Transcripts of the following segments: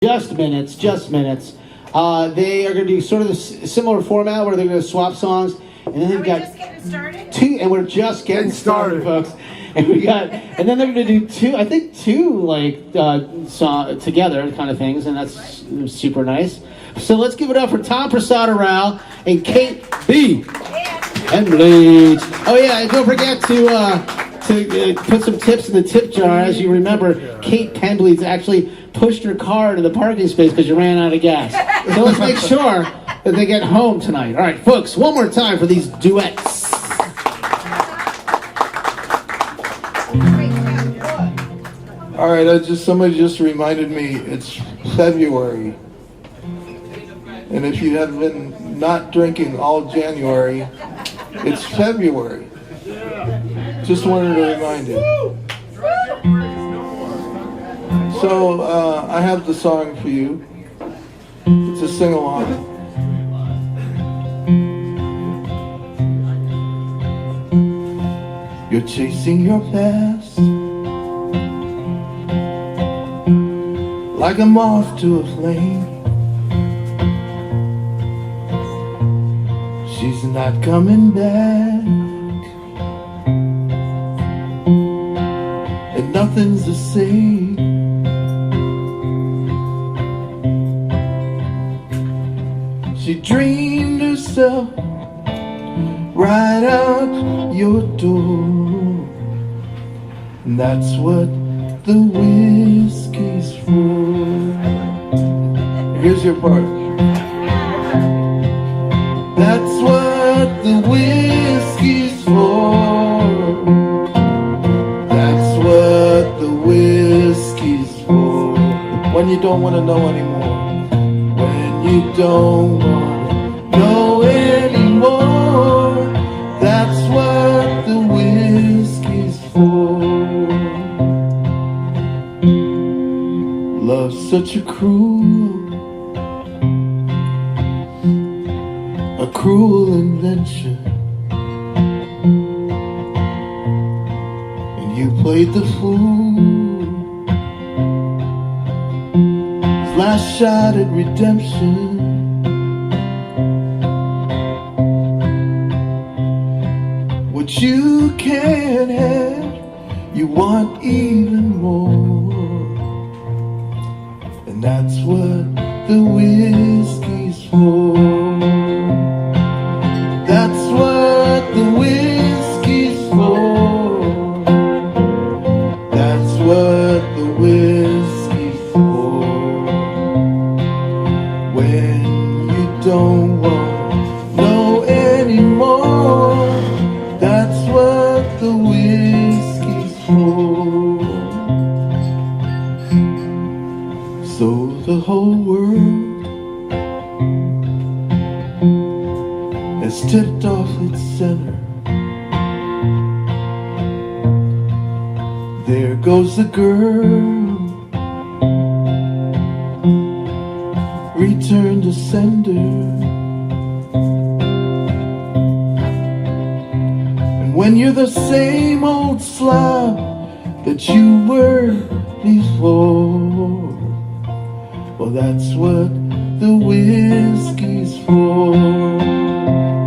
Just minutes. They are going to do sort of the similar format where they're going to swap songs, and then they've got just getting started? and we're just getting started, folks. And then they're going to do two like together kind of things, and that's super nice. So let's give it up for Tom Prasad Rao and Kate B. And Bleach. Oh yeah, and don't forget to put some tips in the tip jar. As you remember, Kate Penbleeds actually pushed her car to the parking space because you ran out of gas. So let's make sure that they get home tonight. All right, folks, one more time for these duets. All right, somebody just reminded me it's February. And if you have been not drinking all January, it's February. Just wanted to remind you. So I have the song for you. It's a sing-along. You're chasing your past like a moth to a flame. She's not coming back, and nothing's the same. She dreamed herself right out your door, and that's what the whiskey's for. Here's your part. That's what the whiskey's for. That's what the whiskey's for. When you don't want to know anymore. When you don't want to know anymore. That's what the whiskey's for. Love's such a cruel invention, and you played the fool. His last shot at redemption. What you can't have, you want even more, and that's what the whiskey's for. That's what the whiskey's for. That's what the whiskey's for. When you don't want to know anymore. That's what the whiskey's for. So the whole world has tipped off its center. There goes the girl, return to sender. And when you're the same old slob that you were before, well, that's what the whiskey's for.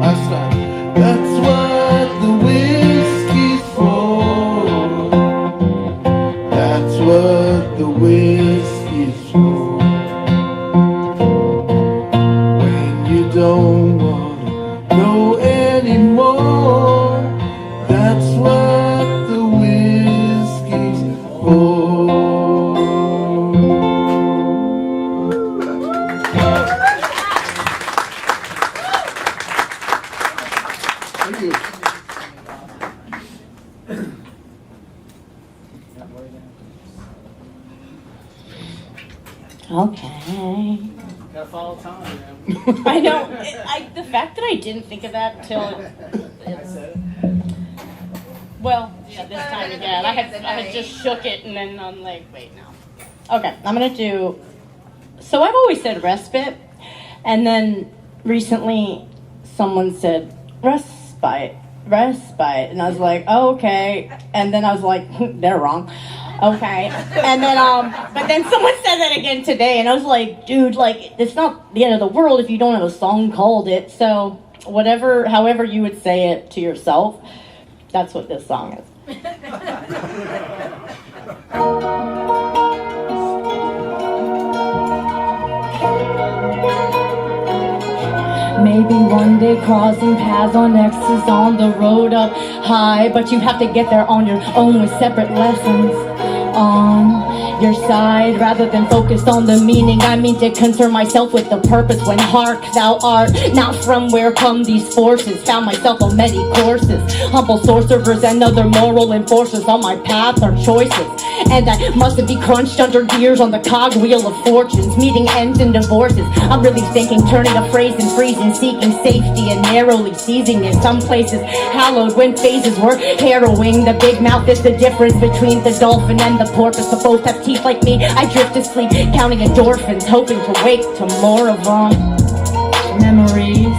Last time. That's what the whiskey's for. That's what the whiskey's for. When you don't want to know anymore. That's what the whiskey's for. Thank you. Okay. Gotta follow Tom, man. I know. The fact that I didn't think of that till I said it. well, yeah, this time again. I had just shook it and then I'm like, wait, no. Okay, I'm gonna do. So I've always said respite, and then recently someone said respite, and I was like, oh, okay, and then I was like, they're wrong. Okay. And then, but then someone said that again today, and I was like, dude, like, it's not the end of the world if you don't have a song called it. So, whatever, however you would say it to yourself, that's what this song is. Maybe one day crossing paths on X's on the road up high, but you have to get there on your own with separate lessons on your side, rather than focused on the meaning. I mean to concern myself with the purpose. When hark thou art not from where come these forces, found myself on many courses, humble sorcerers and other moral enforcers on my path are choices, and I mustn't be crunched under gears on the cogwheel of fortunes, meeting ends and divorces. I'm really thinking, turning a phrase and freezing, seeking safety and narrowly seizing in some places hallowed when phases were harrowing. The big mouth is the difference between the dolphin and the porpoise. The both have teeth like me. I drift asleep, counting endorphins, hoping to wake to more of them. Memories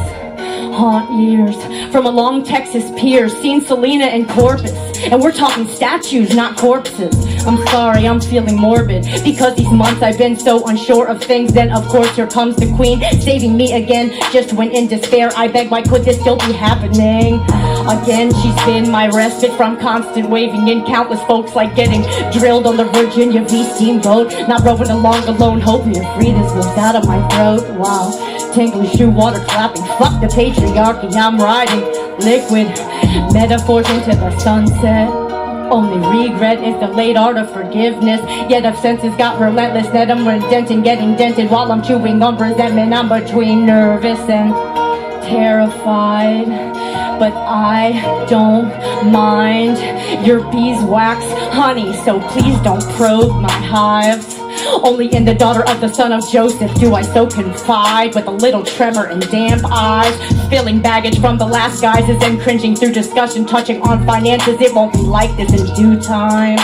haunt years from a long Texas pier, seen Selena and Corpus, and we're talking statues, not corpses. I'm sorry, I'm feeling morbid, because these months I've been so unsure of things. Then of course here comes the queen, saving me again, just when in despair I beg, why could this still be happening? Again, she's been my respite from constant waving in, countless folks like getting drilled on the Virginia V steamboat, not rowing along alone, hoping to free this goes out of my throat. Wow, tingly shoe water clapping, fuck the patriarchy, I'm riding liquid metaphors into the sunset. Only regret is the late art of forgiveness, yet if senses got relentless, that I'm redenting, getting dented while I'm chewing on resentment. I'm between nervous and terrified, but I don't mind your beeswax honey, so please don't probe my hives. Only in the daughter of the son of Joseph do I so confide, with a little tremor and damp eyes, spilling baggage from the last guises and cringing through discussion touching on finances. It won't be like this in due time.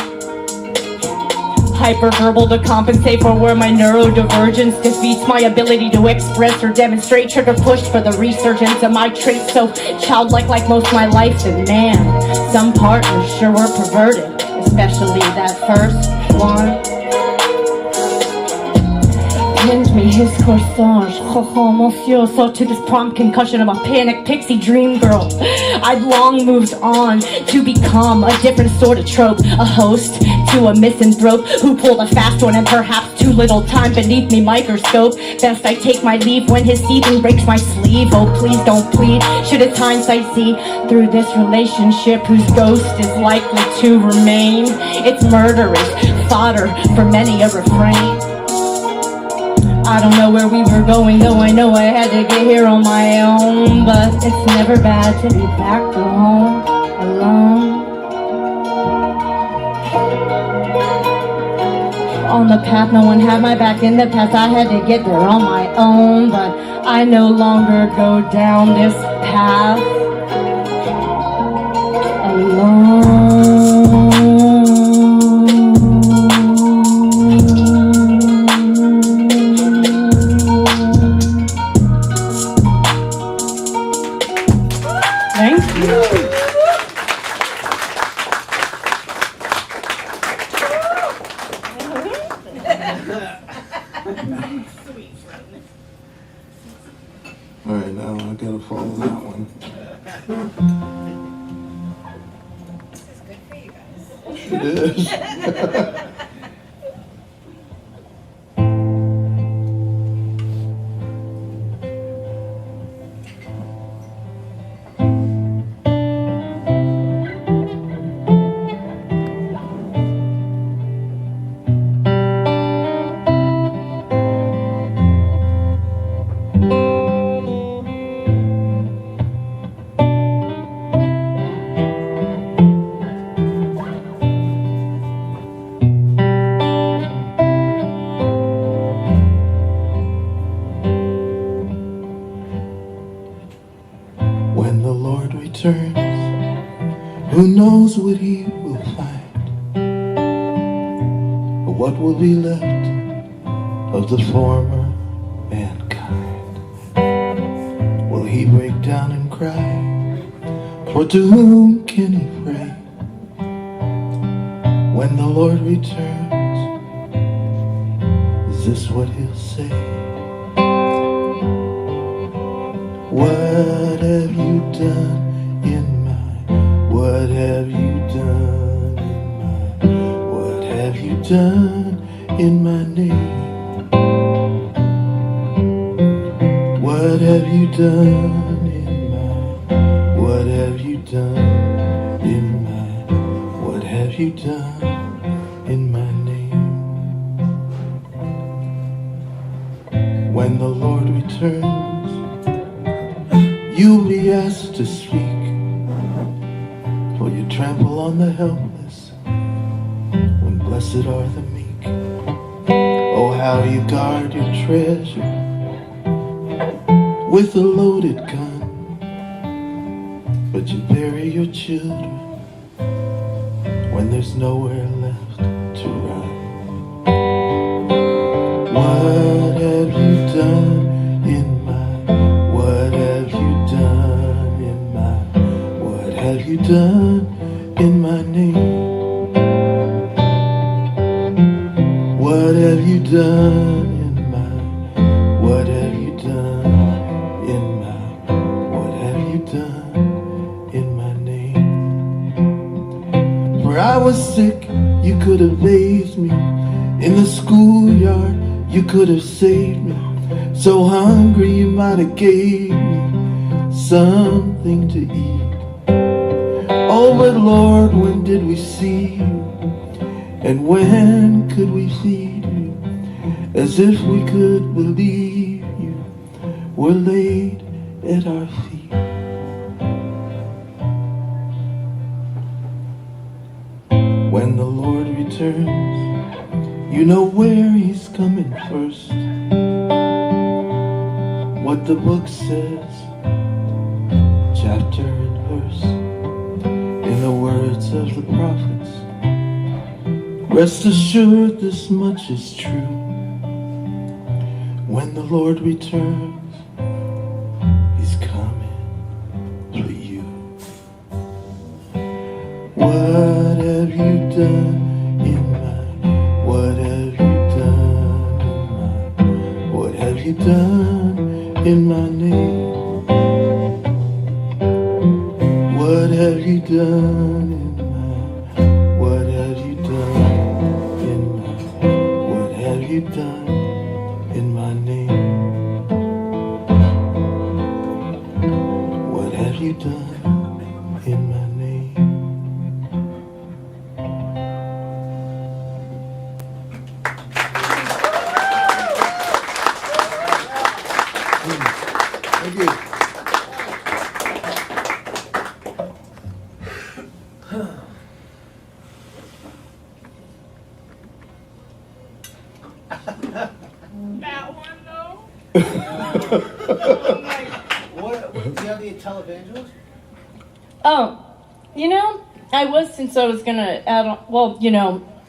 Hyperverbal to compensate for where my neurodivergence defeats my ability to express or demonstrate. Trigger pushed for the resurgence of my traits, so childlike like most of my life. And man, some partners sure were perverted, especially that first one. Pinned me his corsage, mafioso, to this prompt concussion of a panic pixie dream girl. I'd long moved on to become a different sort of trope, a host to a misanthrope who pulled a fast one and perhaps too little time beneath me microscope. Best I take my leave when his seething breaks my sleeve. Oh please don't plead, should its hindsight see through this relationship whose ghost is likely to remain. It's murderous fodder for many a refrain. I don't know where we were going, though I know I had to get here on my own. But it's never bad to be back to home alone. On the path, no one had my back. In the past, I had to get there on my own. But I no longer go down this path alone. Thank you. All right, now I gotta follow that one. This is good for you guys. It is. When the Lord returns, who knows what he will find? Or what will be left of the former mankind? Will he break down and cry? For to whom can he pray When the Lord returns, is this what he'll say? What have you done in my, what have you done in my, what have you done in my name? What have you done in my, what have you done in my, what have you done in my name? When the Lord returns, you'll be asked to speak, for you trample on the helpless when blessed are the meek. Oh, how you guard your treasure with a loaded gun, but you bury your children when there's nowhere left to run. What have you done in my, what have you done in my, what have you done in my name? What have you done in my, what have you done in my, what have you done in my name? For I was sick, you could have bathed me. In the schoolyard, you could have saved me. So hungry, you might have gave me something to eat. Oh, but Lord, when did we see you? And when could we feed you? As if we could believe you were laid at our feet. When the Lord returns, you know where he's coming first. What the book says, chapter and verse, in the words of the prophets. Rest assured this much is true. When the Lord returns, he's coming for you. What have you done in my, what have you done in my, what have you done in my name? What have you done in my, what have you done in my, what have you done in my name? What have you done in my name? Thank you. That one though? What, do you have the televangelist? Oh, I was, since I was gonna add on, well,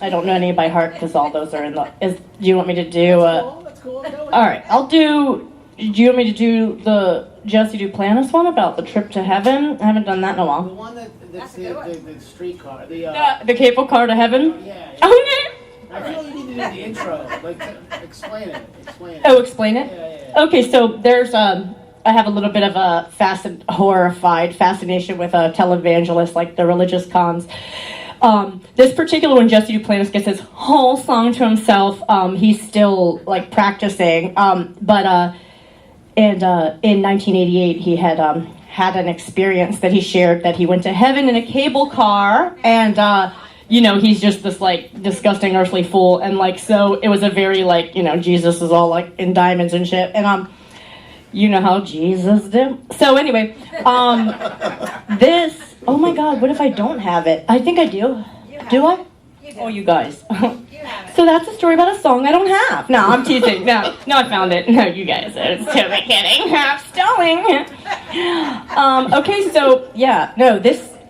I don't know any by heart because all those are in the, do you want me to do, That's cool. Go with all right, do you want me to do the Jesse Duplantis one about the trip to heaven? I haven't done that in a The while. one that's That's a good one. the streetcar. The The cable car to heaven? yeah. Okay. I feel you need to do the intro. Like, explain it. Explain it. Oh, explain it? Yeah. Okay, so there's I have a little bit of a horrified fascination with televangelists, like the religious cons. This particular one, Jesse Duplantis gets his whole song to himself. He's still like practicing, but in 1988 he had had an experience that he shared, that he went to heaven in a cable car, and he's just this like disgusting earthly fool, and like, so it was a very like, Jesus is all like in diamonds and shit, and you know how Jesus did. So anyway, this, oh my God, what if I don't have it? I think I do. You have Do I? it. You do. Oh, you guys. You have it. So that's a story about a song I don't have. No, I'm teasing. No, I found it. No, you guys, I was totally kidding. I'm stalling. Okay, so yeah, no,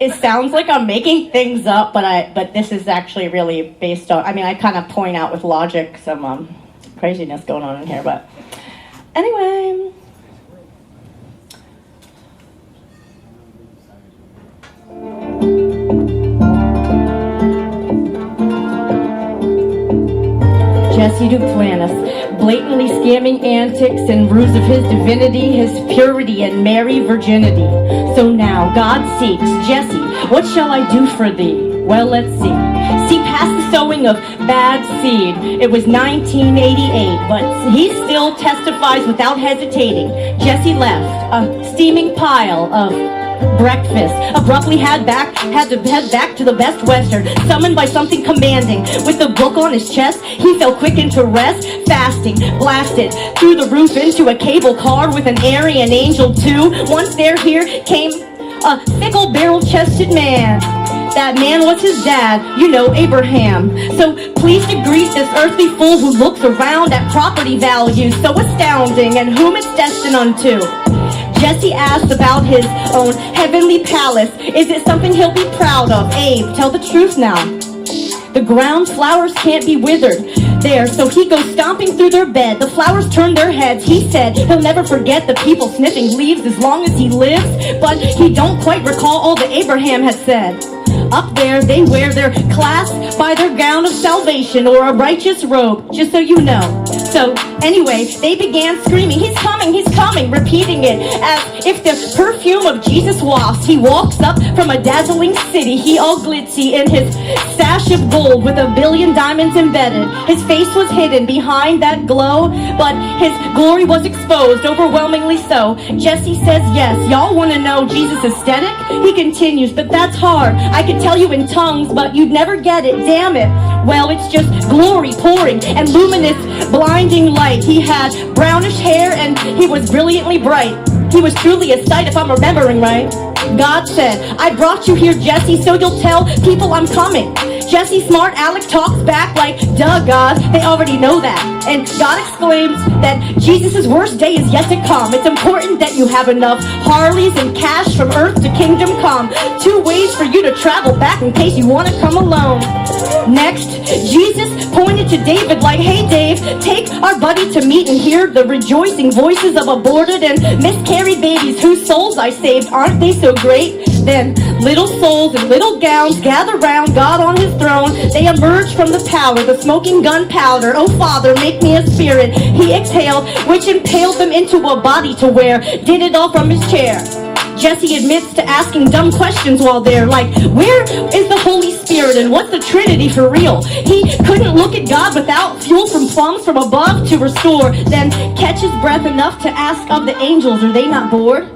it sounds like I'm making things up, but this is actually really based on, I kind of point out with logic some craziness going on in here, but anyway. Jesse Duplantis, blatantly scamming antics and ruse of his divinity, his purity and merry virginity. So now, God seeks, Jesse, what shall I do for thee? Well, let's see. See past the sowing of bad seed. It was 1988, but he still testifies without hesitating. Jesse left a steaming pile of breakfast, abruptly had to head back to the Best Western, summoned by something commanding. With the book on his chest, he fell quick into rest, fasting, blasted through the roof into a cable car with an Aryan angel too. Once there, here came a fickle barrel-chested man. That man was his dad, you know, Abraham. So pleased to greet this earthly fool who looks around at property values so astounding and whom it's destined unto. Jesse asked about his own heavenly palace. Is it something he'll be proud of? Abe, tell the truth now. The ground flowers can't be withered there, so he goes stomping through their bed. The flowers turn their heads. He said he'll never forget the people sniffing leaves as long as he lives, but he don't quite recall all that Abraham had said. Up there, they wear their class by their gown of salvation or a righteous robe, just so you know. So, anyway, they began screaming, he's coming, repeating it as if the perfume of Jesus wafts. He walks up from a dazzling city, he all glitzy in his sash of gold with a billion diamonds embedded. His face was hidden behind that glow, but his glory was exposed, overwhelmingly so. Jesse says yes. Y'all want to know Jesus' aesthetic? He continues, but that's hard. I could tell you in tongues, but you'd never get it, damn it. Well, it's just glory pouring and luminous, blinding light. He had brownish hair and he was brilliantly bright. He was truly a sight, if I'm remembering right. God said, I brought you here, Jesse, so you'll tell people I'm coming. Jesse, smart Alec, talks back like, duh, God, they already know that. And God exclaims that Jesus' worst day is yet to come. It's important that you have enough Harleys and cash from earth to kingdom come. 2 ways for you to travel back in case you want to come alone. Next, Jesus pointed to David like, hey, Dave, take our buddy to meet and hear the rejoicing voices of aborted and miscarried babies whose souls I saved. Aren't they so great? Then little souls in little gowns gather round God on his throne. They emerge from the power, the smoking gunpowder. Oh, Father, make me a spirit. He exhaled, which impaled them into a body to wear. Did it all from his chair. Jesse admits to asking dumb questions while there, like, where is the Holy Spirit and what's the Trinity for real? He couldn't look at God without fuel from plums from above to restore, then catch his breath enough to ask of the angels, are they not bored?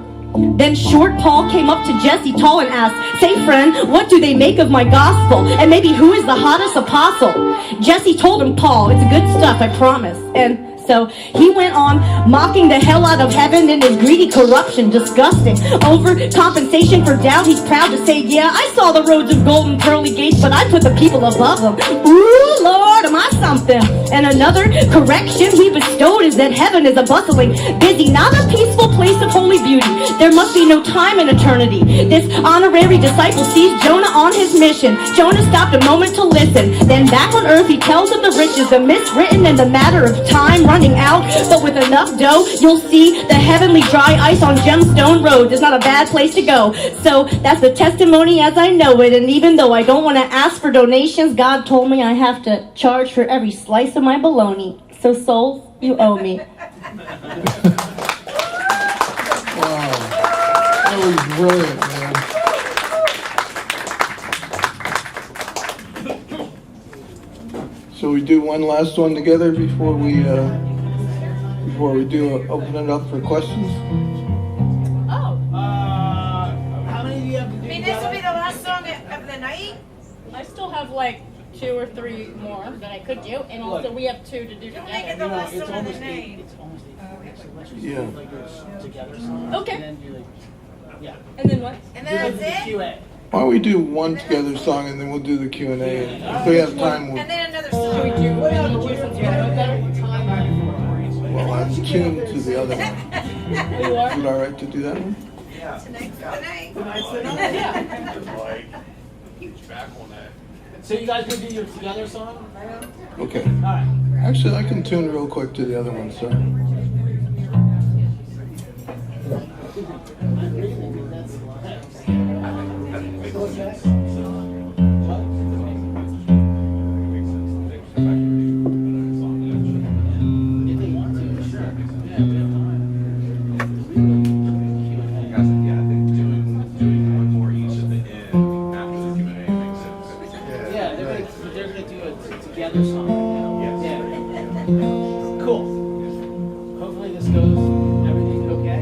Then short Paul came up to Jesse tall and asked, say friend, what do they make of my gospel? And maybe who is the hottest apostle? Jesse told him, Paul, it's good stuff, I promise. And so he went on mocking the hell out of heaven in his greedy corruption, disgusting. Over compensation for doubt, he's proud to say, yeah, I saw the roads of gold and pearly gates, but I put the people above them. Ooh, Lord, am I something? And another correction he bestowed is that heaven is a bustling, busy, not a peaceful place of holy beauty. There must be no time in eternity. This honorary disciple sees Jonah on his mission. Jonah stopped a moment to listen. Then back on earth, he tells of the riches, the miswritten in the matter of time running out, but with enough dough, you'll see the heavenly dry ice on gemstone roads. It's not a bad place to go. So that's the testimony as I know it, and even though I don't want to ask for donations, God told me I have to charge for every slice of my bologna. So souls, you owe me. Wow. That was brilliant, man. So we do one last one together before we do open it up for questions. Oh, How many do you have to I do? mean, this will be the last song of the night. I still have like 2 or 3 more that I could do, and also we have 2 to do Don't make it together. the last It's song of the almost eight. night. It's almost eight. So let's just Yeah. do like a together song. Okay. And then do like, yeah. And then what? And Do then the that's it. QA. Why don't we do one together song and then we'll do the Q&A. And if we have time, And we'll, then another Should we song. do any since you know better? well, I'm tuned to the other one. You are? Is it all right to do that one? Tonight's the night. Yeah. So you guys gonna do your together song? Okay. All right. Actually, I can tune real quick to the other one, so. Yeah, I think doing one more each at the end after the Q&A makes sense. Yeah, they're gonna do it together song right now. Yes. Yeah. Cool. Hopefully this goes everything okay.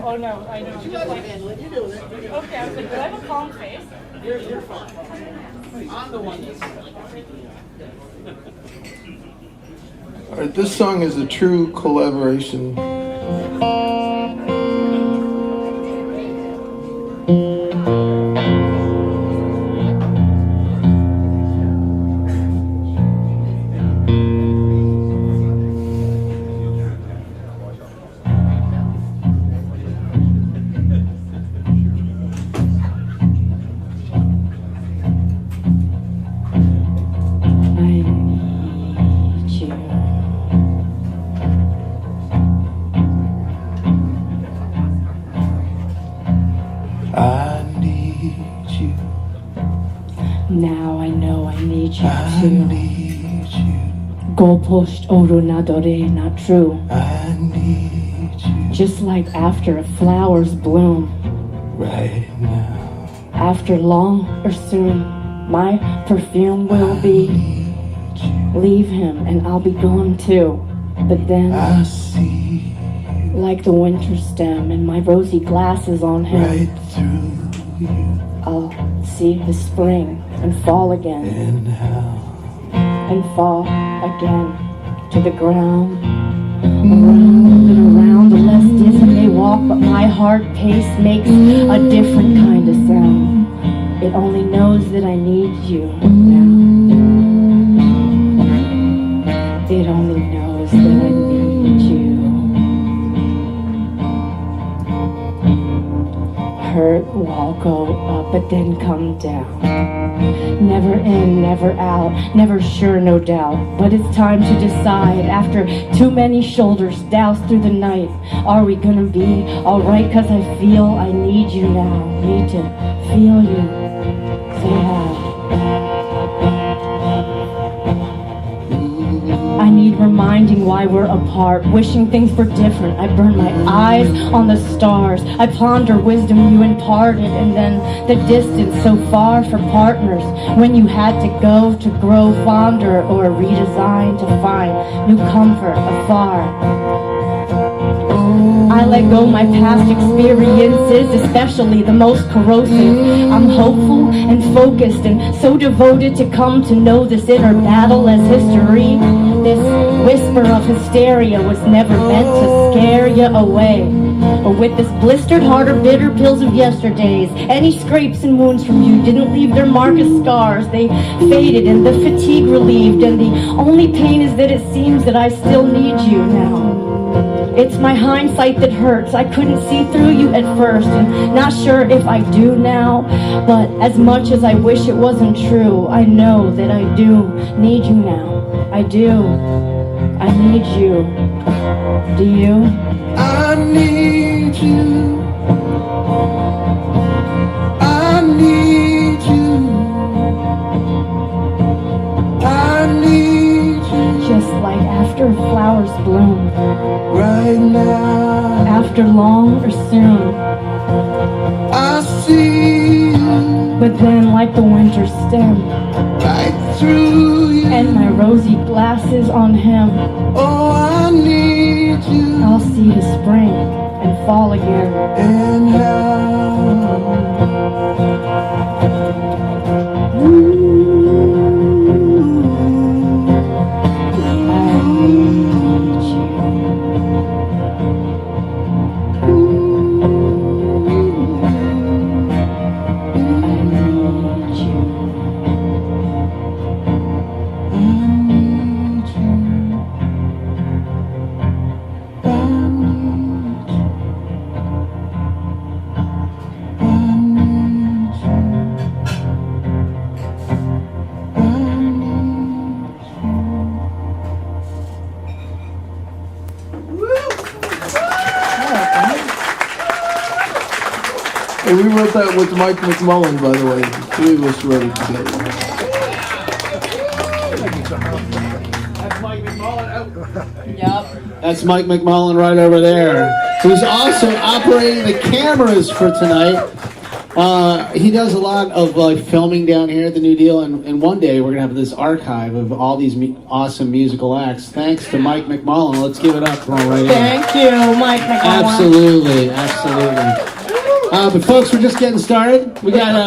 Oh no, I know. You guys are handling it. You're doing it. Okay, I was like, do I have a calm face? You're fine. I'm the one that's All right, this song is a true collaboration. I need you. Now I know I need you I too. need you. Goalpost oro nadore, not true. I need you Just like after flowers bloom, right now. after long or soon, my perfume will be. Leave him and I'll be gone too. But then, I see like the winter stem and my rosy glasses on him, right through you I'll see the spring and fall again, and how and fall again to the ground. Around and around, the less dizzy they walk, but my heart pace makes a different kind of sound. It only knows that I need you now. It only knows that I need you. Hurt will go up, but then come down. Never in, never out, never sure, no doubt. But it's time to decide. After too many shoulders doused through the night, are we gonna be alright? 'Cause I feel I need you now. Need to feel you. Say hi. I need reminding why we're apart, wishing things were different. I burn my eyes on the stars. I ponder wisdom you imparted, and then the distance so far for partners. When you had to go to grow fonder, or redesign to find new comfort afar. I let go my past experiences, especially the most corrosive. I'm hopeful and focused and so devoted to come to know this inner battle as history. This whisper of hysteria was never meant to scare you away. But with this blistered heart or bitter pills of yesterdays, any scrapes and wounds from you didn't leave their mark as scars. They faded and the fatigue relieved, and the only pain is that it seems that I still need you now. It's my hindsight that hurts. I couldn't see through you at first, and not sure if I do now. But as much as I wish it wasn't true, I know that I do need you now. I do. I need you. Do you? I need you. I need you. I need you Just like after flowers bloom, right now. after long or soon. I see you But then like the winter stem, right through you. and my rosy glasses on him, Oh, I need you I'll see his spring and fall again. and how. Hey, we wrote that with Mike McMullen, by the way. The three of us wrote it together. Yep. That's Mike McMullen right over there, who's also operating the cameras for tonight. He does a lot of filming down here at the New Deal, and one day we're gonna have this archive of all these awesome musical acts. Thanks to Mike McMullen. Let's give it up for him right here. Thank you, Mike McMullen. Absolutely, absolutely. But folks, we're just getting started. We got a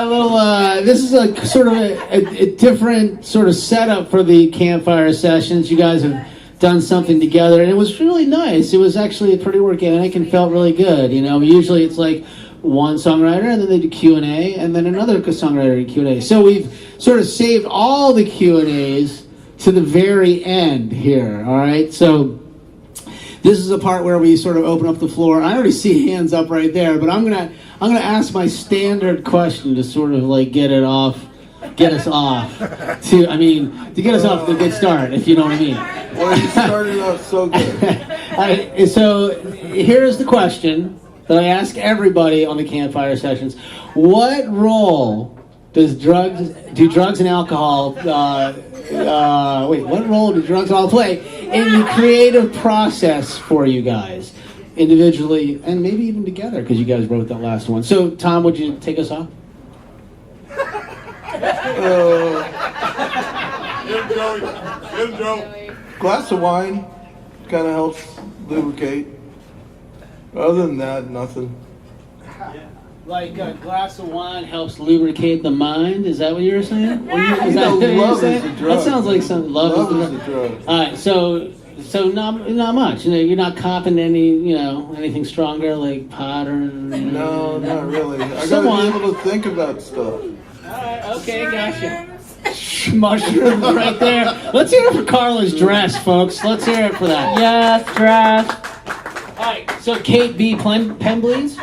little. This is a sort of a different sort of setup for the Campfire sessions. You guys have done something together, and it was really nice. It was actually pretty organic and felt really good. You know, usually it's like one songwriter, and then they do Q&A, and then another songwriter and Q&A. So we've sort of saved all the Q&As to the very end here. All right, so. This is a part where we sort of open up the floor. I already see hands up right there, but I'm gonna ask my standard question to sort of like get us off to get us off to a good start, if you know what I mean. Well, you started off so good. So here's the question that I ask everybody on the Campfire sessions: what role do drugs and alcohol? What role do drugs all play in the creative process for you guys, individually and maybe even together? Because you guys wrote that last one. So, Tom, would you take us off? Glass of wine kind of helps lubricate. Other than that, nothing. Like a glass of wine helps lubricate the mind. Is that what you were saying? Love is the drug. That sounds like some love is the drug. All right, so not much. You know, you're not copping anything stronger like pot or. No, not really. I gotta be able to think about stuff. All right, okay, gotcha. Mushrooms right there. Let's hear it for Carla's dress, folks. Let's hear it for that. Yes, dress. All right, so Kate B. Pen Bleeds.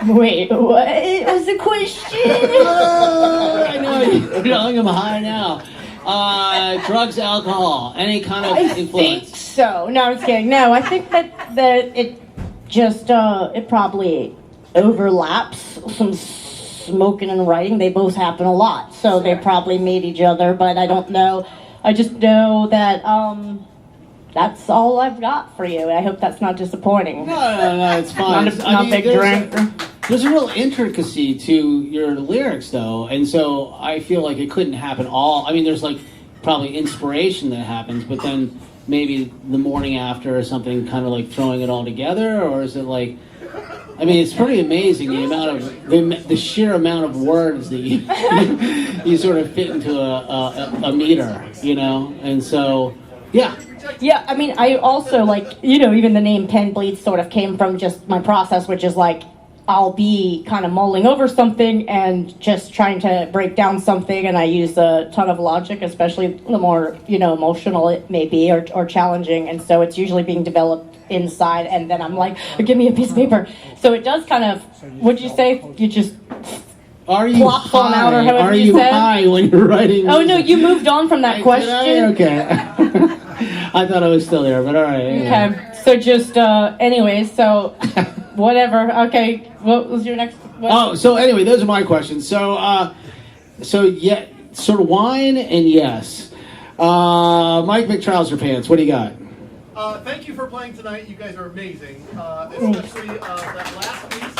Wait, what was the question? I know you're yelling him high now. Drugs, alcohol, any kind of influence? I think so. No, I'm just kidding. No, I think that it just it probably overlaps some smoking and writing. They both happen a lot, so they probably made each other. But I don't know. I just know that that's all I've got for you. I hope that's not disappointing. No, it's fine. Not a big drinker. There's a real intricacy to your lyrics, though, and so I feel like it couldn't happen all. I mean, there's like probably inspiration that happens, but then maybe the morning after or something, kind of like throwing it all together, or is it like? I mean, it's pretty amazing the amount of the sheer amount of words that you sort of fit into a meter, you know, and so yeah. Yeah, I mean, I also even the name Pen Bleeds sort of came from just my process, which is like I'll be kind of mulling over something and just trying to break down something, and I use a ton of logic, especially the more emotional it may be or challenging, and so it's usually being developed inside, and then I'm like, give me a piece of paper. So it does kind of. What'd you say? You just. Are you plops on out, or however Are you said? high when you're writing? Oh no, you moved on from that question. Okay. I thought I was still there, but all right. Yeah. Okay, so just anyways, so whatever. Okay, what was your next question? Oh, so anyway, those are my questions. So yeah, sort of wine and yes. Mike McTrouser Pants, what do you got? Thank you for playing tonight. You guys are amazing, especially that last piece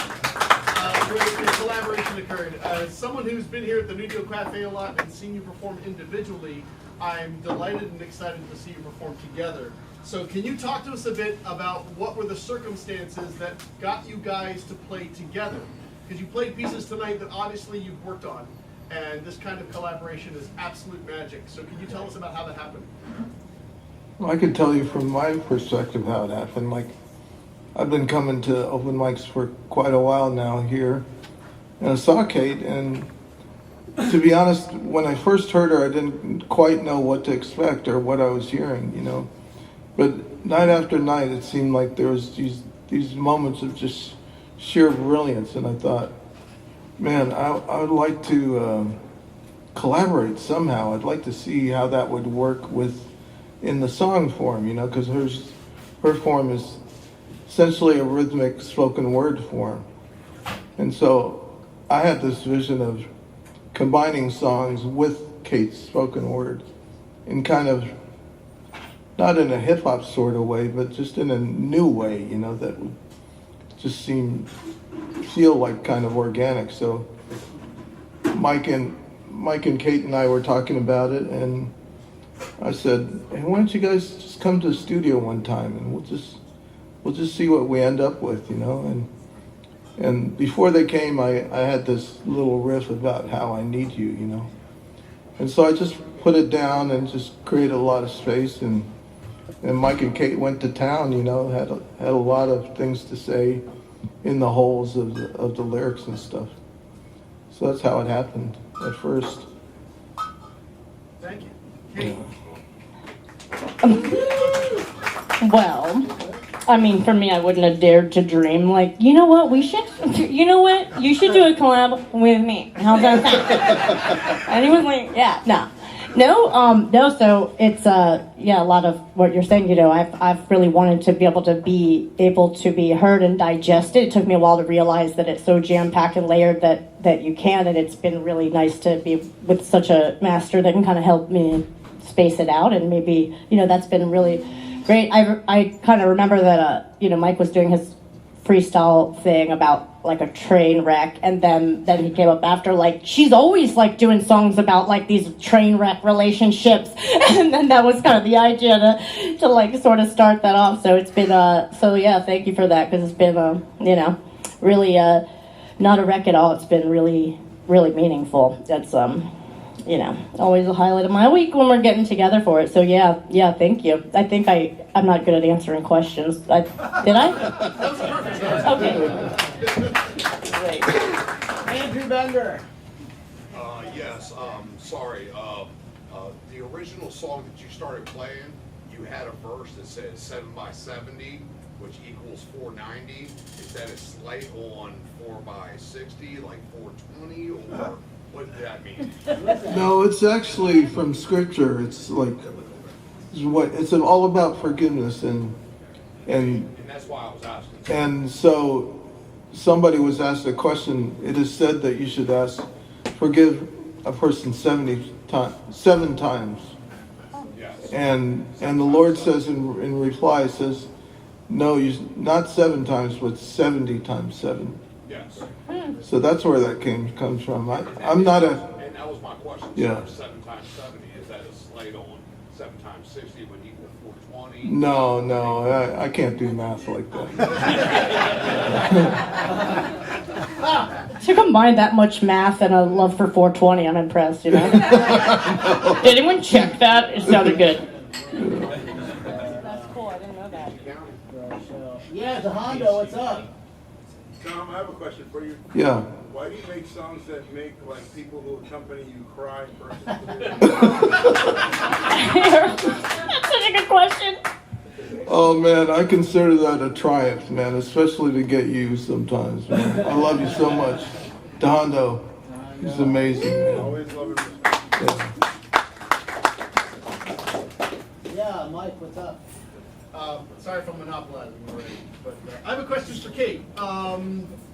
where the collaboration occurred. As someone who's been here at the New Deal Cafe a lot and seen you perform individually, I'm delighted and excited to see you perform together. So can you talk to us a bit about what were the circumstances that got you guys to play together? Because you played pieces tonight that obviously you've worked on, and this kind of collaboration is absolute magic. So can you tell us about how that happened? Well, I can tell you from my perspective how it happened. Like, I've been coming to open mics for quite a while now here, and I saw Kate, and to be honest, when I first heard her, I didn't quite know what to expect or what I was hearing, But night after night, it seemed like there was these moments of just sheer brilliance, and I thought, man, I would like to collaborate somehow. I'd like to see how that would work with in the song form, because her form is essentially a rhythmic spoken word form. And so I had this vision of combining songs with Kate's spoken word in kind of, not in a hip hop sort of way, but just in a new way, that would just feel like kind of organic. So Mike and Kate and I were talking about it, and I said, hey, why don't you guys just come to the studio one time and we'll just see what we end up with, And before they came, I had this little riff about how I need you, And so I just put it down and just created a lot of space, and Mike and Kate went to town, had a lot of things to say in the holes of the lyrics and stuff. So that's how it happened at first. Thank you. Kate. Well, I mean, for me, I wouldn't have dared to dream, like, you know what, you should do a collab with me. How's that sound? And he was like, yeah, no. No, so it's, a lot of what you're saying, I've really wanted to be able to be heard and digested. It took me a while to realize that it's so jam-packed and layered that you can, and it's been really nice to be with such a master that can kind of help me space it out, and maybe, that's been really great. I kind of remember that, Mike was doing his freestyle thing about like a train wreck, and then he came up after, like, she's always like doing songs about like these train wreck relationships, and then that was kind of the idea to like sort of start that off. So it's been thank you for that, because it's been really not a wreck at all. It's been really, really meaningful. That's always a highlight of my week when we're getting together for it. So yeah, thank you. I think I'm not good at answering questions. Did I? Okay. Great. Andrew Bender. Yes, sorry. The original song that you started playing, you had a verse that says 7 by 70, which equals 490. Is that a slight on 4 by 60, like 420, or what did that mean? No, it's actually from scripture. It's all about forgiveness, and that's why I was asking. and so somebody was asked a question. It is said that you should forgive a person 7 times. Yes. And the Lord says in reply, says, no, not 7 times, but 70 times 7. Yes. So that's where that comes from. I'm not a. And that was my question. Yeah. So 7 times 70, is that a slight on 7 times 60 would equal 420? No, I can't do math like that. To combine that much math and a love for 420, I'm impressed, Did anyone check that? It sounded good. That's cool, I didn't know that. Yeah, DeHondo, what's up? Tom, I have a question for you. Yeah. Why do you make songs that make like people who accompany you cry versus That's such a good question. Oh man, I consider that a triumph, man, especially to get you sometimes, man. I love you so much. DeHondo, he's amazing, man. always love and respect? Yeah, Mike, what's up? Sorry if I'm monopolizing already, but I have a question for Kate. A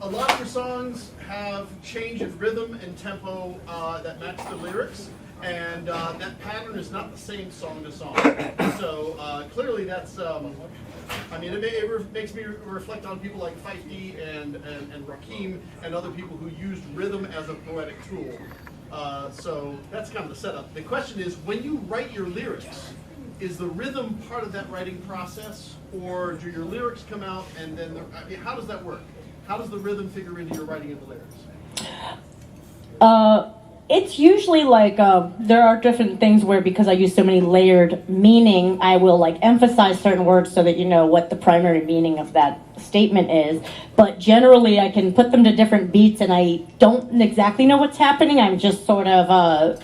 lot of your songs have change in rhythm and tempo that match the lyrics, and that pattern is not the same song to song. So clearly that's, it makes me reflect on people like Fife D and Rakim and other people who used rhythm as a poetic tool. So that's kind of the setup. The question is, when you write your lyrics, is the rhythm part of that writing process, or do your lyrics come out and then, how does that work? How does the rhythm figure into your writing of the lyrics? It's usually like, there are different things where, because I use so many layered meaning, I will like emphasize certain words so that you know what the primary meaning of that statement is. But generally I can put them to different beats and I don't exactly know what's happening. I'm just sort of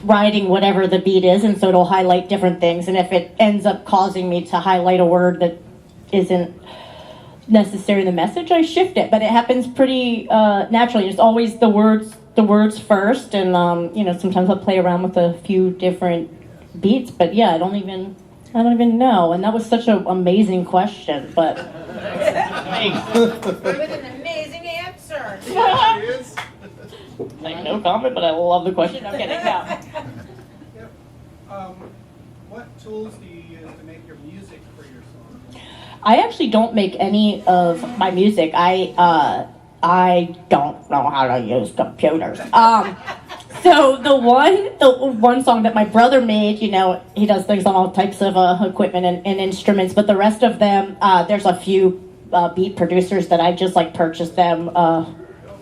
riding whatever the beat is, and so it'll highlight different things. And if it ends up causing me to highlight a word that isn't necessary in the message, I shift it. But it happens pretty naturally. It's always the words first, and sometimes I'll play around with a few different beats, but yeah, I don't even I don't even know. And that was such an amazing question, but With an amazing answer. Yeah, she is. like no comment. But I love the question. I'm getting now. What tools do you use to make your music for your song? I actually don't make any of my music. I don't know how to use computers. So the one song that my brother made, you know, he does things on all types of equipment and instruments, but the rest of them, there's a few beat producers that I just like purchased them,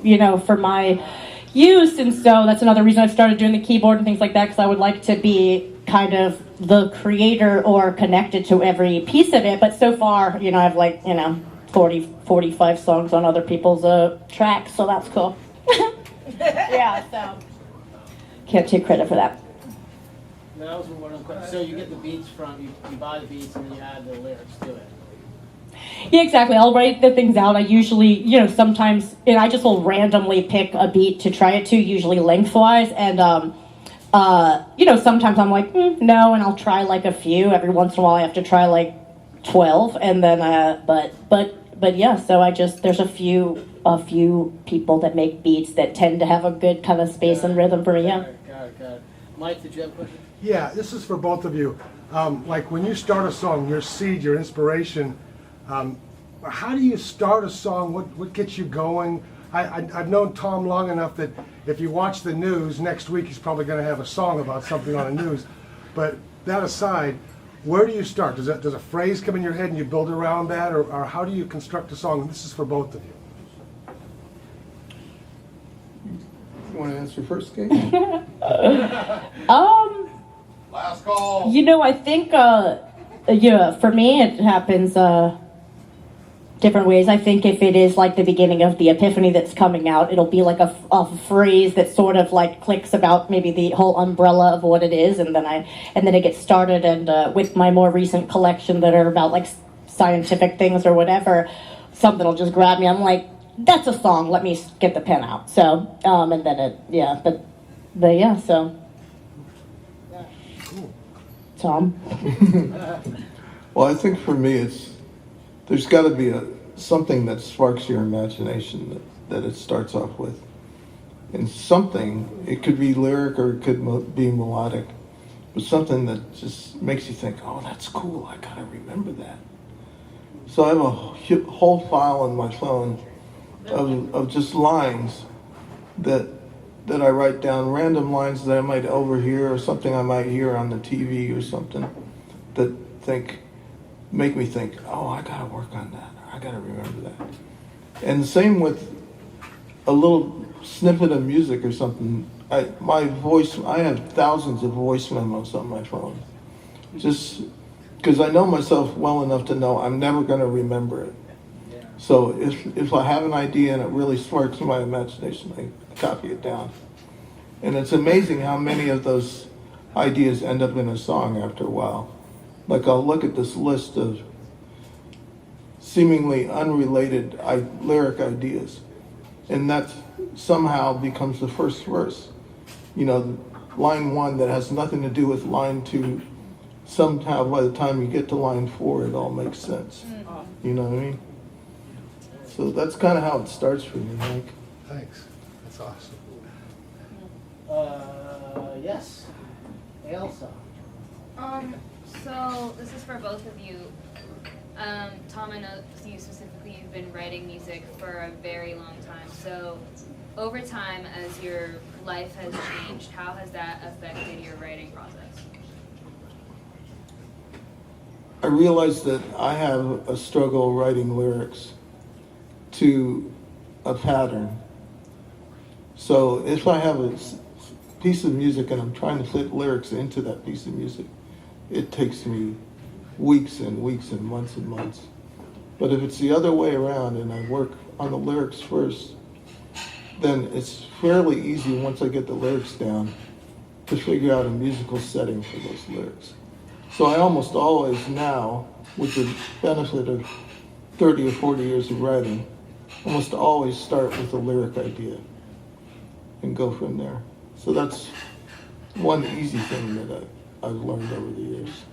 you know, for my use, and so that's another reason I started doing the keyboard and things like that, because I would like to be kind of the creator or connected to every piece of it. But so far, you know, I have like, you know, 45 songs on other people's tracks, so that's cool. Yeah, so can't take credit for that. That was one of the questions. So you get the beats from, you buy the beats and then you add the lyrics to it. Yeah, exactly. I'll write the things out. I usually, you know, sometimes, and I just will randomly pick a beat to try it to, usually lengthwise, and you know, sometimes I'm like, no, and I'll try like a few. Every once in a while I have to try like 12, and then, but yeah, so there's a few people that make beats that tend to have a good kind of space and rhythm for me, yeah. Got it. Mike, did you have a question? Yeah, this is for both of you. Like when you start a song, your seed, your inspiration, how do you start a song? What gets you going? I've known Tom long enough that if you watch the news, next week he's probably going to have a song about something on the news. But that aside, where do you start? Does a phrase come in your head and you build around that? Or how do you construct a song? And this is for both of you. You want to answer first, Kate? Last call. You know, I think, yeah, for me it happens different ways. I think if it is like the beginning of the epiphany that's coming out, it'll be like a phrase that sort of like clicks about maybe the whole umbrella of what it is, and then it gets started. And with my more recent collection that are about like scientific things or whatever, something will just grab me. I'm like, that's a song. Let me get the pen out. So, and then yeah, so. Tom? Well, I think for me, there's got to be something that sparks your imagination that it starts off with. And something, it could be lyric or it could be melodic, but something that just makes you think, oh, that's cool, I gotta remember that. So I have a whole file on my phone of just lines that I write down, random lines that I might overhear or something I might hear on the TV or something that make me think, oh, I gotta work on that, or I gotta remember that. And the same with a little snippet of music or something. I have thousands of voice memos on my phone, just because I know myself well enough to know I'm never gonna remember it. So if I have an idea and it really sparks my imagination, I copy it down. And it's amazing how many of those ideas end up in a song after a while. Like I'll look at this list of seemingly unrelated lyric ideas, and that somehow becomes the first verse. You know, line 1 that has nothing to do with line 2, somehow by the time you get to line 4, it all makes sense. You know what I mean? So that's kind of how it starts for me, Mike. Thanks. That's awesome. Yes. Elsa. So this is for both of you. Tom, I know you specifically, you've been writing music for a very long time. So over time, as your life has changed, how has that affected your writing process? I realize that I have a struggle writing lyrics to a pattern. So if I have a piece of music and I'm trying to fit lyrics into that piece of music, it takes me weeks and weeks and months. But if it's the other way around and I work on the lyrics first, then it's fairly easy once I get the lyrics down to figure out a musical setting for those lyrics. So I almost always now, with the benefit of 30 or 40 years of writing, almost always start with a lyric idea and go from there. So that's one easy thing that I've learned over the years.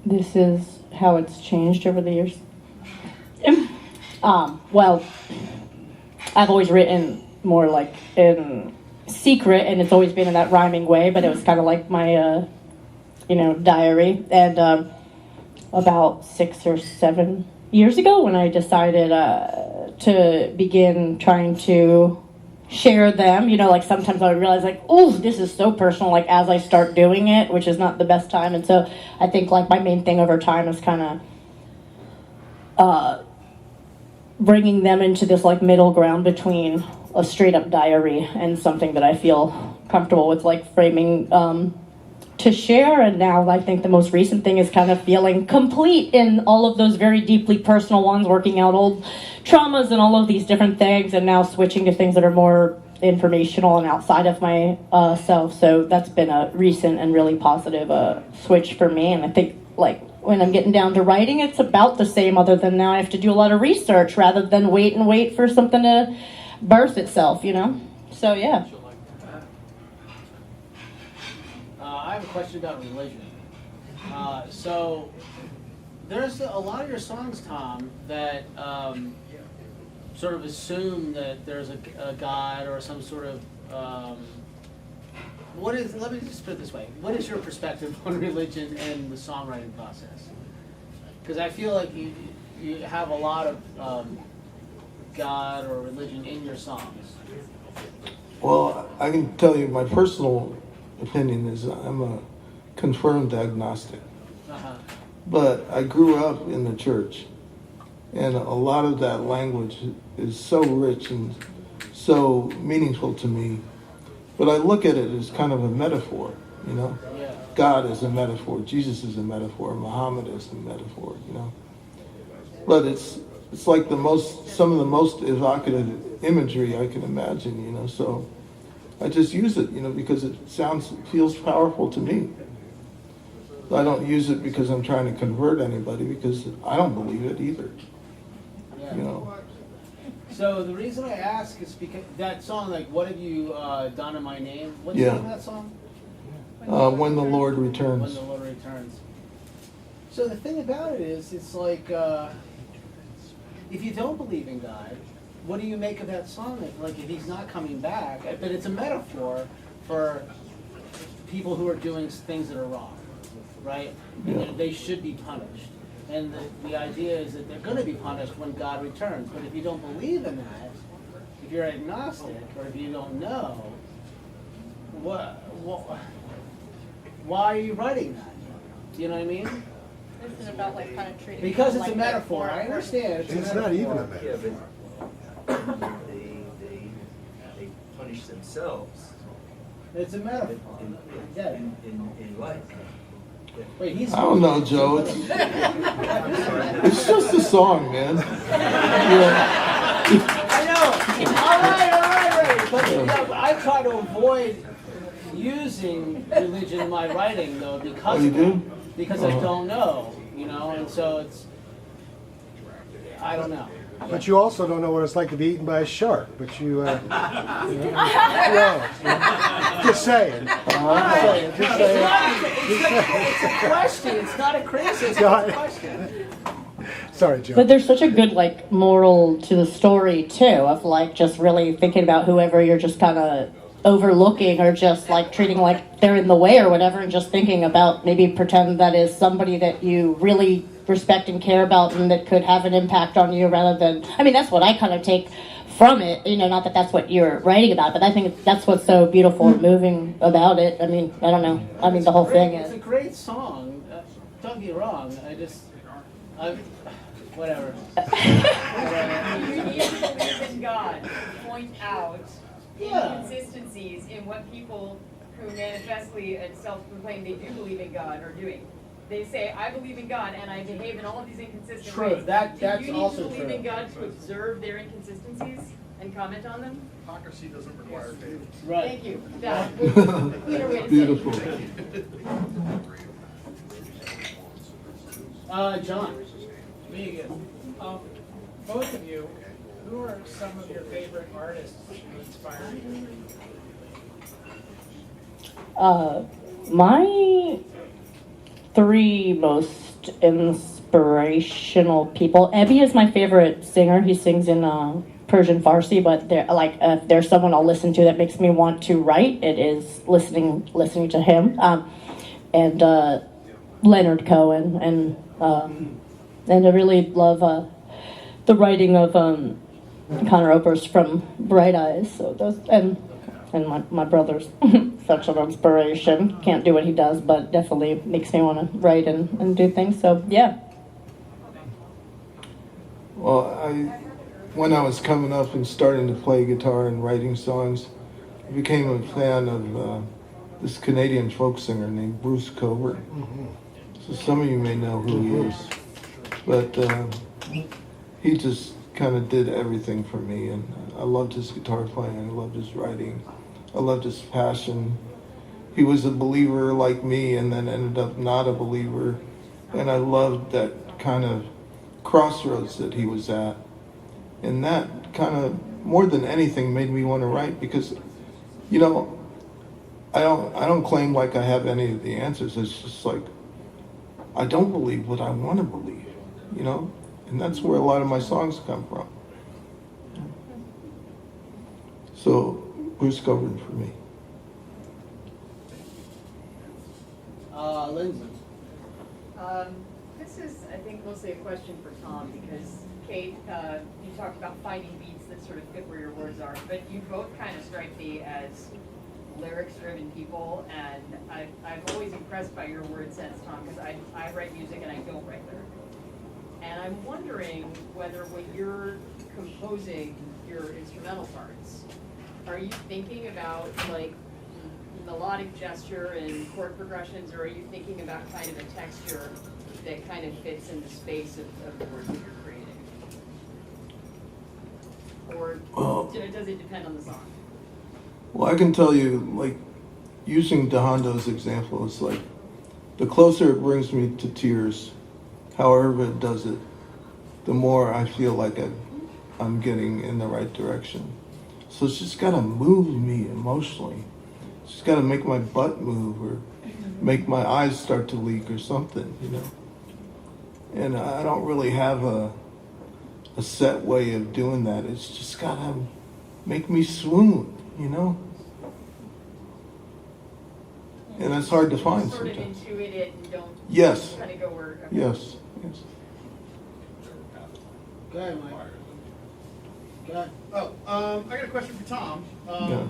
this is how it's changed over the years. Well, I've always written more like in secret, and it's always been in that rhyming way, but it was kind of like my, diary. And about 6 or 7 years ago, when I decided to begin trying to share them, like sometimes I would realize like, oh, this is so personal, like as I start doing it, which is not the best time. And so I think like my main thing over time is kind of bringing them into this like middle ground between a straight up diary and something that I feel comfortable with like framing to share. And now I think the most recent thing is kind of feeling complete in all of those very deeply personal ones, working out old traumas and all of these different things, and now switching to things that are more informational and outside of my self. So that's been a recent and really positive switch for me. And I think like when I'm getting down to writing, it's about the same, other than now I have to do a lot of research rather than wait for something to birth itself, So yeah. I have a question about religion. So there's a lot of your songs, Tom, that sort of assume that there's a God or some sort of let me just put it this way. What is your perspective on religion and the songwriting process? Because I feel like you have a lot of God or religion in your songs. Well, I can tell you my personal opinion is I'm a confirmed agnostic. Uh-huh. But I grew up in the church, and a lot of that language is so rich and so meaningful to me. But I look at it as kind of a metaphor, Yeah. God is a metaphor, Jesus is a metaphor, Muhammad is a metaphor, But it's like some of the most evocative imagery I can imagine, So I just use it, because it feels powerful to me. I don't use it because I'm trying to convert anybody, because I don't believe it either. Yeah. So the reason I ask is because that song, like, what have you done in my name? What's the name of that song? When the Lord returns. When the Lord returns. So the thing about it is, it's like, if you don't believe in God, what do you make of that song? Like, if he's not coming back, but it's a metaphor for people who are doing things that are wrong, right? And Yeah. they should be punished. And the idea is that they're going to be punished when God returns. But if you don't believe in that, if you're agnostic, or if you don't know, why are you writing that? Do you know what I mean? This is about like kind of treating Because people it's a like metaphor. I understand. It's not even a Yeah, metaphor. but they punish themselves It's a metaphor. Yeah. in life. Wait, he's. I don't know, Joe. It's just a song, man. I know. All right. But I try to avoid using religion in my writing, though, because you of do? that. Because I don't know, and so it's. I don't know. But you also don't know what it's like to be eaten by a shark. But you know, just saying. Just saying. It's a question. It's not a criticism. It's a question. Sorry, Joe. But there's such a good like moral to the story too, of like just really thinking about whoever you're just kind of overlooking or just like treating like they're in the way or whatever, and just thinking about maybe pretend that is somebody that you really respect and care about and that could have an impact on you, rather than, I mean, that's what I kind of take from it, not that that's what you're writing about, but I think that's what's so beautiful and moving about it. I mean, I don't know. I mean, the whole thing is. It's a great song. Don't get me wrong. Whatever. You need to believe in God. Point out Yeah. inconsistencies in what people who manifestly and self-proclaim they do believe in God are doing. They say, I believe in God, and I behave in all of these inconsistent True. ways. That's Do you also need to believe true. in God to observe their inconsistencies and comment on them? Hypocrisy doesn't require faith. Right. Thank you. That cleaner way to say it. Beautiful. John. Me again. Both of you, who are some of your favorite artists who inspire you? three most inspirational people. Ebby is my favorite singer. He sings in Persian Farsi, but if there's someone I'll listen to that makes me want to write, it is listening to him. And Leonard Cohen, and I really love the writing of Connor Oberst from Bright Eyes. So those and my brother's such an inspiration. Can't do what he does, but definitely makes me want to write and do things. So yeah. Well, when I was coming up and starting to play guitar and writing songs, I became a fan of this Canadian folk singer named Bruce Coburn. So some of you may know who he is, but he just kind of did everything for me, and I loved his guitar playing, I loved his writing, I loved his passion. He was a believer like me and then ended up not a believer, and I loved that kind of crossroads that he was at. And that kind of, more than anything, made me want to write because, you know, I don't claim like I have any of the answers. It's just like, I don't believe what I want to believe, you know? And that's where a lot of my songs come from. So, Bruce Coburn for me. Lindsay. This is, I think, mostly a question for Tom, because Kate, you talked about finding beats that sort of fit where your words are, but you both kind of strike me as lyrics-driven people, and I'm always impressed by your word sense, Tom, because I write music and I don't write lyrics. And I'm wondering whether when you're composing your instrumental parts, are you thinking about like melodic gesture and chord progressions, or are you thinking about kind of a texture that kind of fits in the space of the words that you're creating? Or does it depend on the song? Well, I can tell you, like, using DeHondo's example, it's like, the closer it brings me to tears, however it does it, the more I feel like I'm getting in the right direction. So it's just gotta move me emotionally. It's just gotta make my butt move or make my eyes start to leak or something, you know? And I don't really have a set way of doing that. It's just gotta make me swoon, you know? And that's hard to find Sort of sometimes. intuit it and don't Yes. kind of go where. Okay. Yes. Go ahead, Mike. Go ahead. I got a question for Tom. Yeah.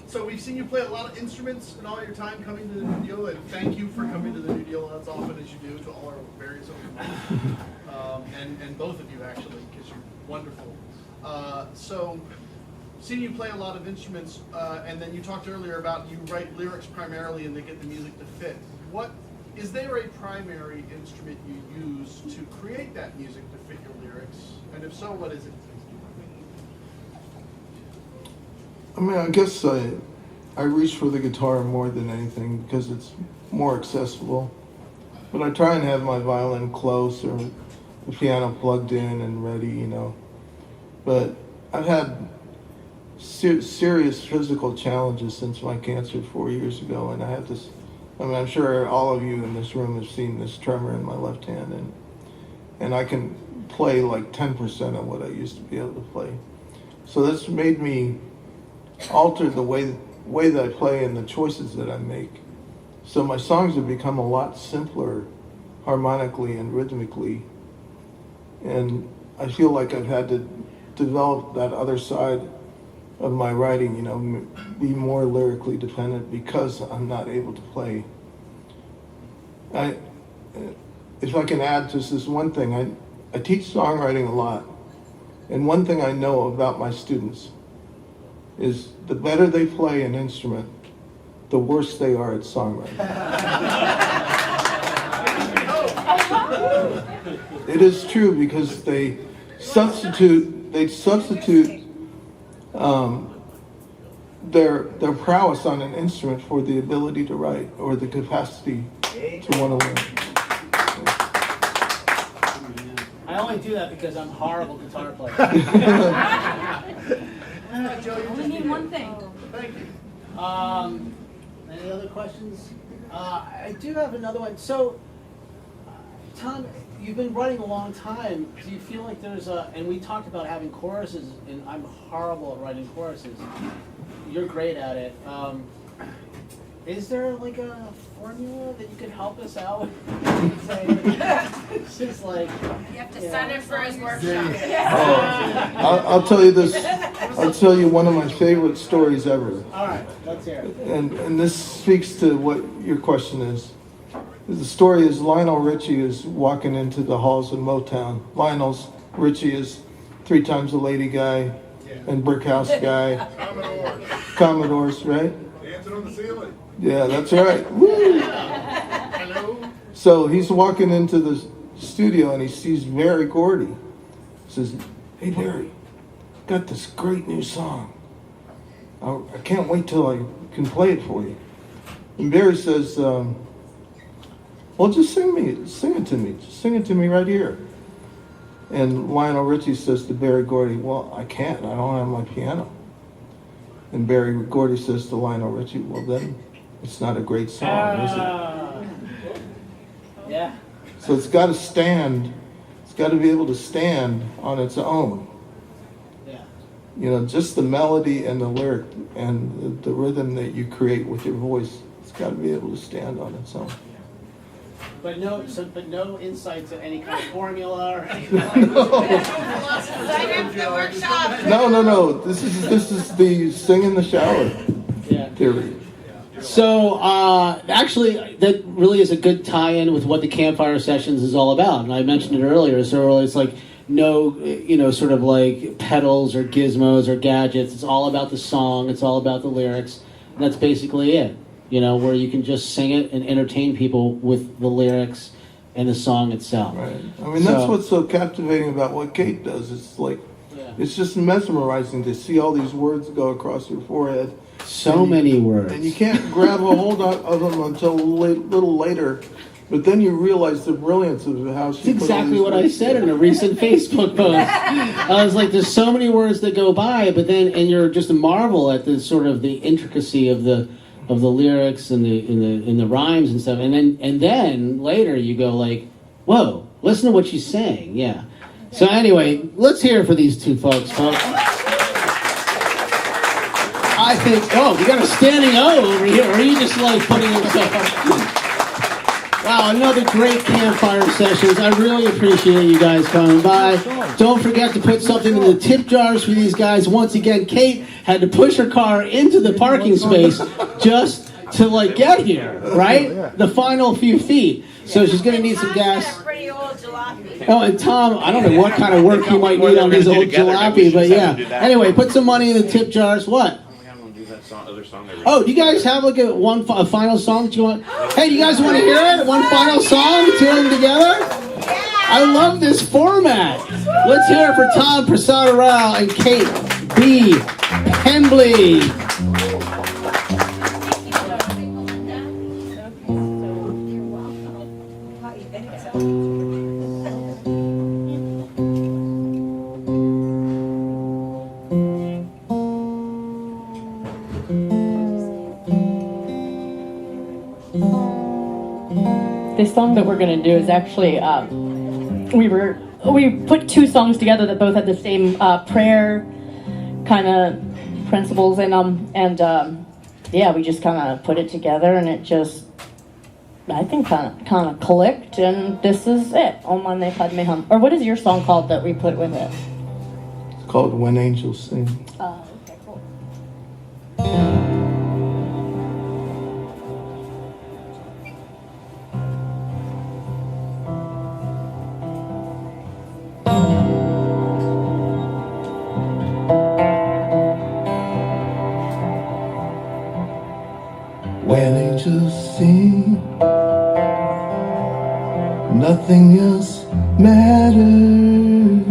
So we've seen you play a lot of instruments in all your time coming to the New Deal, and thank you for coming to the New Deal as often as you do to all our various open mics. And both of you actually, because you're wonderful. So seeing you play a lot of instruments, and then you talked earlier about you write lyrics primarily and they get the music to fit. Is there a primary instrument you use to create that music to fit your lyrics? And if so, what is it? I mean, I guess I reach for the guitar more than anything because it's more accessible. But I try and have my violin close or the piano plugged in and ready, you know. But I've had serious physical challenges since my cancer 4 years ago, and I have this. I mean, I'm sure all of you in this room have seen this tremor in my left hand, and I can play like 10% of what I used to be able to play. So that's made me alter the way that I play and the choices that I make. So my songs have become a lot simpler harmonically and rhythmically. And I feel like I've had to develop that other side of my writing, you know, be more lyrically dependent because I'm not able to play. If I can add just this one thing, I teach songwriting a lot. And one thing I know about my students is the better they play an instrument, the worse they are at songwriting. It is true because they substitute their prowess on an instrument for the ability to write or the capacity to want to learn. I only do that because I'm a horrible guitar player. We need one thing. Thank you. Any other questions? I do have another one. So, Tom, you've been writing a long time. Do you feel like there's and we talked about having choruses, and I'm horrible at writing choruses. You're great at it. Is there like a formula that you could help us out with? It's just like, You have to sign up for his workshop. I'll tell you this. I'll tell you one of my favorite stories ever. all right, let's hear it. And this speaks to what your question is. The story is Lionel Richie is walking into the halls of Motown. Richie is 3 times a lady guy and brick house guy. Commodores, right? Dancing on the ceiling. Yeah, that's right. Woo! Hello? So he's walking into the studio and he sees Barry Gordy. He says, "Hey Barry, got this great new song. I can't wait till I can play it for you." And Barry says, "Well, just sing it to me. Just sing it to me right here." And Lionel Richie says to Barry Gordy, "Well, I can't. I don't have my piano." And Barry Gordy says to Lionel Richie, "Well, then it's not a great song, is it?" Yeah. So it's got to stand. It's got to be able to stand on its own. Yeah. You know, just the melody and the lyric and the rhythm that you create with your voice. It's got to be able to stand on its own. But no insight to any kind of formula or anything. Sign up for the workshop. No. This is the sing in the shower theory. So, actually, that really is a good tie-in with what the Campfire Sessions is all about. And I mentioned it earlier. So it's like no, sort of like pedals or gizmos or gadgets. It's all about the song. It's all about the lyrics. And that's basically it. Where you can just sing it and entertain people with the lyrics and the song itself. Right. I mean, that's what's so captivating about what Kate does. It's like, it's just mesmerizing to see all these words go across your forehead. So many words. And you can't grab a hold of them until a little later. But then you realize the brilliance of how she That's exactly what I said in a recent Facebook post. I was like, there's so many words that go by, but then, and you're just a marvel at the sort of the intricacy of the lyrics and the rhymes and stuff, and then later you go like, whoa, listen to what she's saying. Yeah. So anyway, let's hear it for these two folks. I think, you got a standing O over here, or are you just like putting yourself up? Wow, another great Campfire Sessions. I really appreciate you guys coming by. Don't forget to put something in the tip jars for these guys. Once again, Kate had to push her car into the parking space just to get here, right? The final few feet. So she's going to need some gas. Pretty old jalopy. Oh, and Tom, I don't know what kind of work he might need on his old jalopy, but yeah. Anyway, put some money in the tip jars. What? Oh, do you guys have like a final song that you want? Hey, do you guys want to hear it? One final song, two of them together? I love this format. Let's hear it for Tom Prasada Rao and Kate B. Hembley. This song that we're going to do is actually, we put 2 songs together that both had the same prayer kind of principles in them, and we just kind of put it together, and it just, I think, kind of clicked, and this is it. Om Mane Padme Hum. Or what is your song called that we put with it? It's called When Angels Sing. Okay, cool. When angels sing, nothing else matters.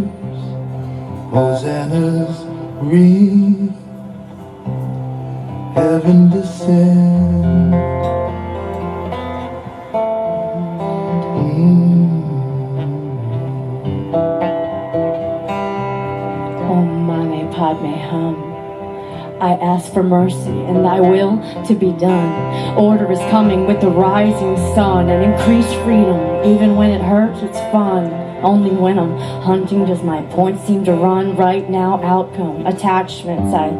Hosannas ring, heaven descend. Om Mane Padme Hum. I ask for mercy and thy will to be done. Order is coming with the rising sun, and increased freedom. Even when it hurts, it's fun. Only when I'm hunting does my point seem to run. Right now, outcome, attachments, I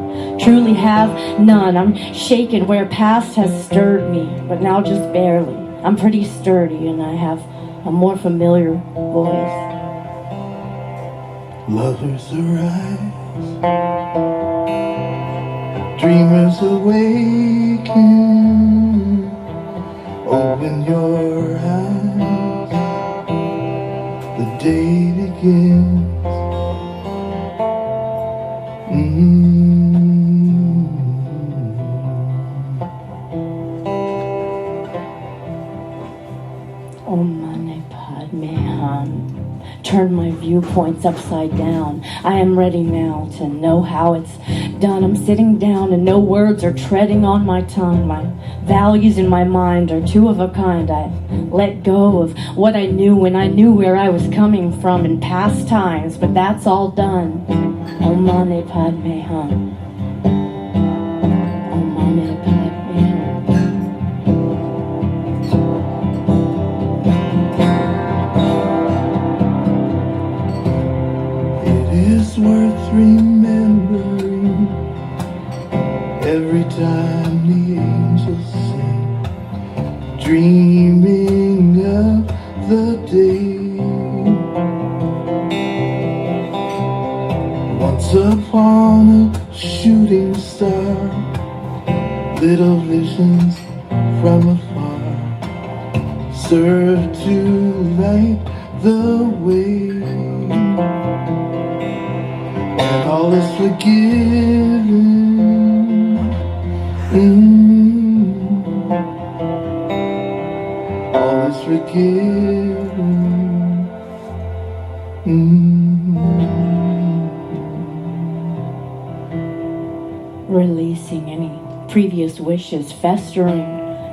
truly have none. I'm shaken where past has stirred me, but now just barely. I'm pretty sturdy and I have a more familiar voice. Lovers arise, dreamers awaken. Open your eyes, the day begins. Om Mani Padme Hum. Turn my viewpoints upside down. I am ready now to know how it's done. I'm sitting down and no words are treading on my tongue. My values in my mind are two of a kind. I let go of what I knew when I knew where I was coming from in past times, but that's all done. Om Mani Padme Hum. Om Mani Padme Hum. It's worth remembering every time the angels sing, dreaming of the day once upon a shooting star, little visions from afar serve to light the way. And all is forgiven. All is forgiven. Releasing any previous wishes festering,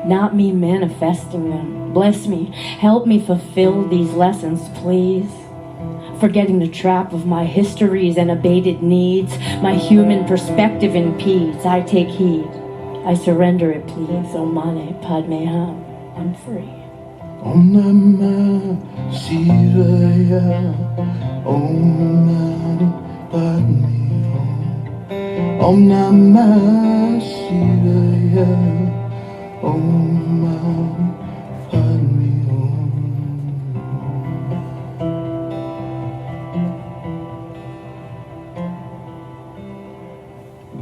not me manifesting them. Bless me, help me fulfill these lessons, please. Forgetting the trap of my histories and abated needs, my human perspective impedes. I take heed. I surrender it, please. Om Mani Padme Hum. I'm free. Om Namah Shivaya. Om Mani Padme Hum. Om Namah Shivaya. Om Mani Padme Hum.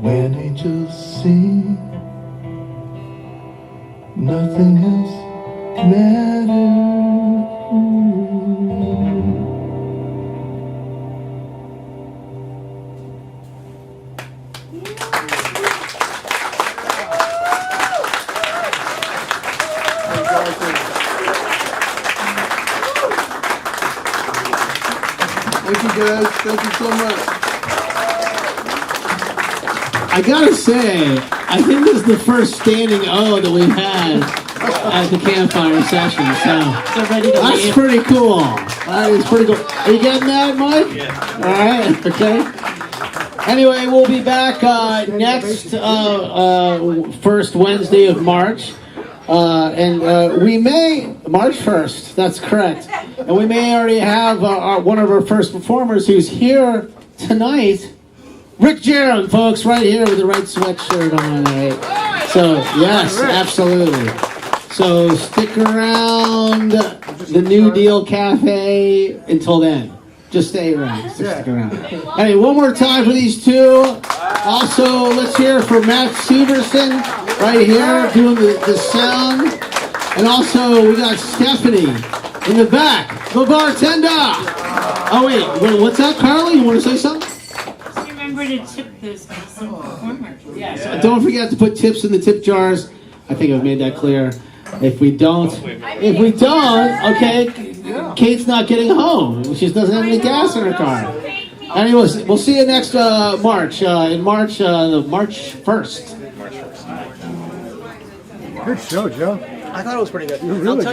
When angels sing, nothing else matters. Thank you guys, thank you so much. I gotta say, I think this is the first standing O that we've had at the Campfire session, so that's pretty cool. That is pretty cool. Are you getting that, Mike? Yeah. All right, okay. Anyway, we'll be back next first Wednesday of March. And we may, March 1st, that's correct. And we may already have one of our first performers who's here tonight. Rick Jerem, folks, right here with the red sweatshirt on. Right? So, yes, absolutely. So, stick around the New Deal Cafe until then. Just stay around. Just stick around. Anyway, one more time for these two. Also, let's hear from Matt Severson right here doing the sound. And also, we got Stephanie in the back, the bartender. Oh, wait, what's that, Carly? You want to say something? Remember to tip those awesome performers. Yes. Yeah. Don't forget to put tips in the tip jars. I think I've made that clear. If we don't, okay, Kate's not getting home. She just doesn't have any gas in her car. Anyways, we'll see you next March. In March, March 1st. Good show, Joe. I thought it was pretty good. You're really